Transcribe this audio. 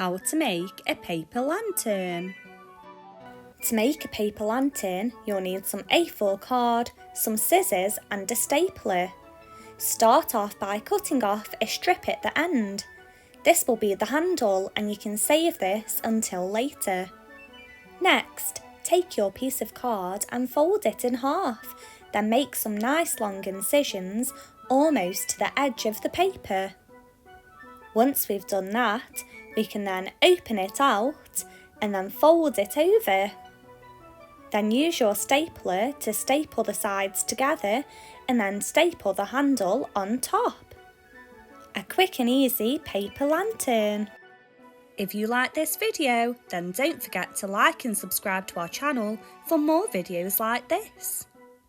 how to make a paper lantern. To make a paper lantern, you'll need some A4 card, some scissors and a stapler. Start off by cutting off a strip at the end. This will be the handle and you can save this until later. Next, take your piece of card and fold it in half, then make some nice long incisions almost to the edge of the paper. Once we've done that, we can then open it out and then fold it over. Then use your stapler to staple the sides together and then staple the handle on top. A quick and easy paper lantern. If you like this video, then don't forget to like and subscribe to our channel for more videos like this.